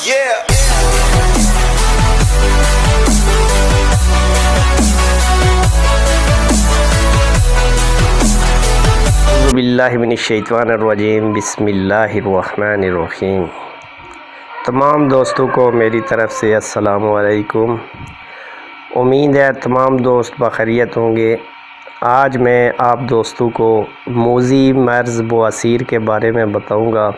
باللہ من الشیطان الرجیم، بسم اللہ الرحمن الرحیم۔ تمام دوستوں کو میری طرف سے السلام علیکم۔ امید ہے تمام دوست بخیریت ہوں گے۔ آج میں آپ دوستوں کو موذی مرض بواسیر کے بارے میں بتاؤں گا،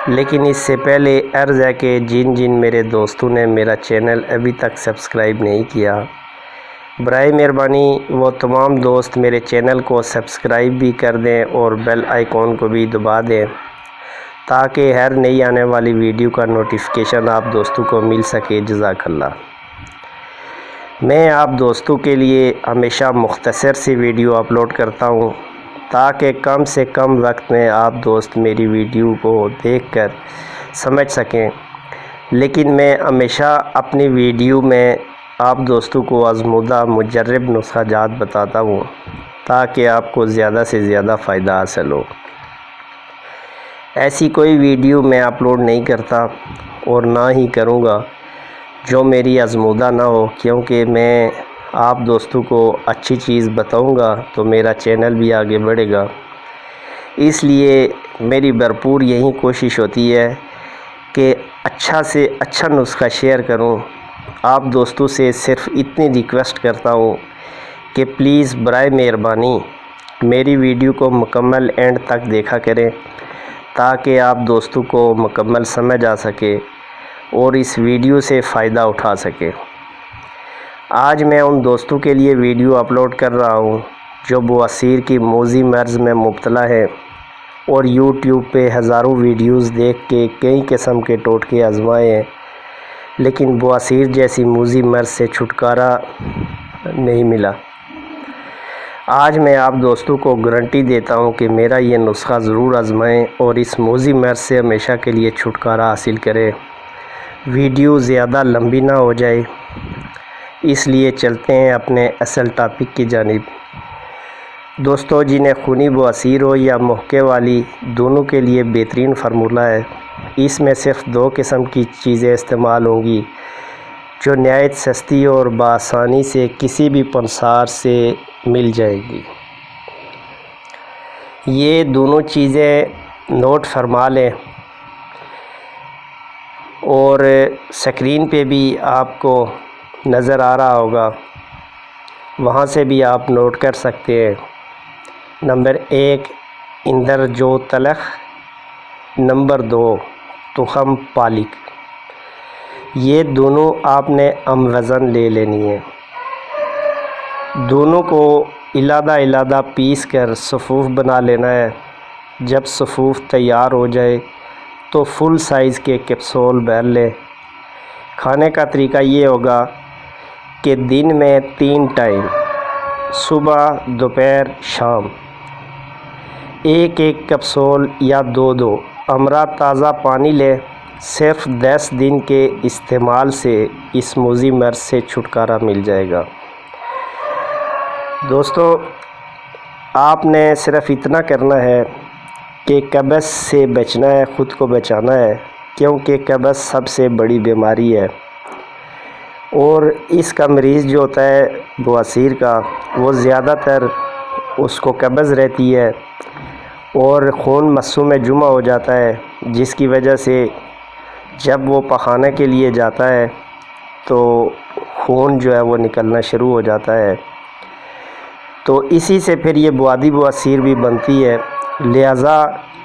لیکن اس سے پہلے عرض ہے کہ جن میرے دوستوں نے میرا چینل ابھی تک سبسکرائب نہیں کیا، برائے مہربانی وہ تمام دوست میرے چینل کو سبسکرائب بھی کر دیں اور بیل آئیکن کو بھی دبا دیں تاکہ ہر نئی آنے والی ویڈیو کا نوٹیفیکیشن آپ دوستوں کو مل سکے۔ جزاک اللہ۔ میں آپ دوستوں کے لیے ہمیشہ مختصر سی ویڈیو اپلوڈ کرتا ہوں تاکہ کم سے کم وقت میں آپ دوست میری ویڈیو کو دیکھ کر سمجھ سکیں، لیکن میں ہمیشہ اپنی ویڈیو میں آپ دوستوں کو آزمودہ مجرب نسخہ جات بتاتا ہوں تاکہ آپ کو زیادہ سے زیادہ فائدہ حاصل ہو۔ ایسی کوئی ویڈیو میں اپلوڈ نہیں کرتا اور نہ ہی کروں گا جو میری آزمودہ نہ ہو، کیونکہ میں آپ دوستوں کو اچھی چیز بتاؤں گا تو میرا چینل بھی آگے بڑھے گا۔ اس لیے میری بھرپور یہی کوشش ہوتی ہے کہ اچھا سے اچھا نسخہ شیئر کروں۔ آپ دوستوں سے صرف اتنی ریکویسٹ کرتا ہوں کہ پلیز برائے مہربانی میری ویڈیو کو مکمل اینڈ تک دیکھا کریں تاکہ آپ دوستوں کو مکمل سمجھ آ سکے اور اس ویڈیو سے فائدہ اٹھا سکے۔ آج میں ان دوستوں کے لیے ویڈیو اپلوڈ کر رہا ہوں جو بواسیر کی موذی مرض میں مبتلا ہے اور یوٹیوب پہ ہزاروں ویڈیوز دیکھ کے کئی قسم کے ٹوٹکے آزمائے ہیں، لیکن بواسیر جیسی موذی مرض سے چھٹکارا نہیں ملا۔ آج میں آپ دوستوں کو گارنٹی دیتا ہوں کہ میرا یہ نسخہ ضرور آزمائیں اور اس موذی مرض سے ہمیشہ کے لیے چھٹکارا حاصل کریں۔ ویڈیو زیادہ لمبی نہ ہو جائے، اس لیے چلتے ہیں اپنے اصل ٹاپک کی جانب۔ دوستو، جنہیں خونی بواسیر ہو یا محکے والی، دونوں کے لیے بہترین فارمولہ ہے۔ اس میں صرف دو قسم کی چیزیں استعمال ہوں گی جو نہایت سستی اور بآسانی سے کسی بھی پنسار سے مل جائے گی۔ یہ دونوں چیزیں نوٹ فرما لیں اور سکرین پہ بھی آپ کو نظر آ رہا ہوگا، وہاں سے بھی آپ نوٹ کر سکتے ہیں۔ نمبر 1 اندر جو تلخ، نمبر 2 تخم پالک۔ یہ دونوں آپ نے ہم وزن لے لینی ہے۔ دونوں کو علیحدہ پیس کر صفوف بنا لینا ہے۔ جب صفوف تیار ہو جائے تو فل سائز کے کیپسول بھر لیں۔ کھانے کا طریقہ یہ ہوگا کہ دن میں 3 ٹائم، صبح، دوپہر، شام، ایک کیپسول یا 2 ہمراہ تازہ پانی لیں۔ صرف 10 دن کے استعمال سے اس موذی مرض سے چھٹکارا مل جائے گا۔ دوستو، آپ نے صرف اتنا کرنا ہے کہ قبض سے بچنا ہے، خود کو بچانا ہے، کیونکہ قبض سب سے بڑی بیماری ہے اور اس کا مریض جو ہوتا ہے بواسیر کا، وہ زیادہ تر اس کو قبض رہتی ہے اور خون مسوں میں جمع ہو جاتا ہے، جس کی وجہ سے جب وہ پخانے کے لیے جاتا ہے تو خون جو ہے وہ نکلنا شروع ہو جاتا ہے، تو اسی سے پھر یہ بوادی بواسیر بھی بنتی ہے۔ لہٰذا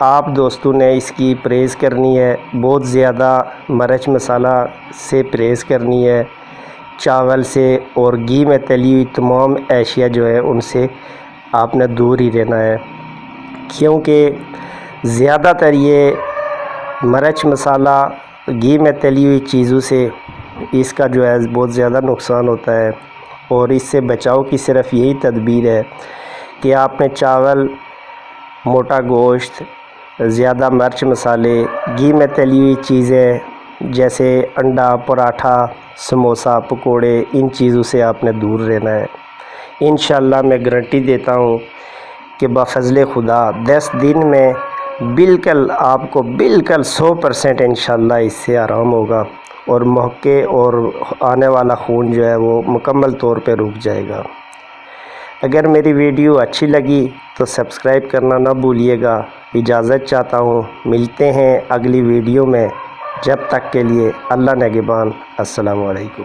آپ دوستوں نے اس کی پرہیز کرنی ہے، بہت زیادہ مرچ مسالہ سے پرہیز کرنی ہے، چاول سے اور گھی میں تلی ہوئی تمام اشیاء جو ہے ان سے آپ نے دور ہی رہنا ہے، کیونکہ زیادہ تر یہ مرچ مسالہ گھی میں تلی ہوئی چیزوں سے اس کا جو ہے بہت زیادہ نقصان ہوتا ہے، اور اس سے بچاؤ کی صرف یہی تدبیر ہے کہ آپ نے چاول، موٹا گوشت، زیادہ مرچ مسالے، گھی میں تلی ہوئی چیزیں جیسے انڈا، پراٹھا، سموسا، پکوڑے، ان چیزوں سے آپ نے دور رہنا ہے۔ انشاءاللہ میں گارنٹی دیتا ہوں کہ بفضل خدا 10 دن میں بالکل آپ کو بالکل 100% انشاءاللہ اس سے آرام ہوگا، اور محکے اور آنے والا خون جو ہے وہ مکمل طور پہ رک جائے گا۔ اگر میری ویڈیو اچھی لگی تو سبسکرائب کرنا نہ بھولیے گا۔ اجازت چاہتا ہوں، ملتے ہیں اگلی ویڈیو میں، جب تک کے لیے اللہ نگہبان۔ السلام علیکم۔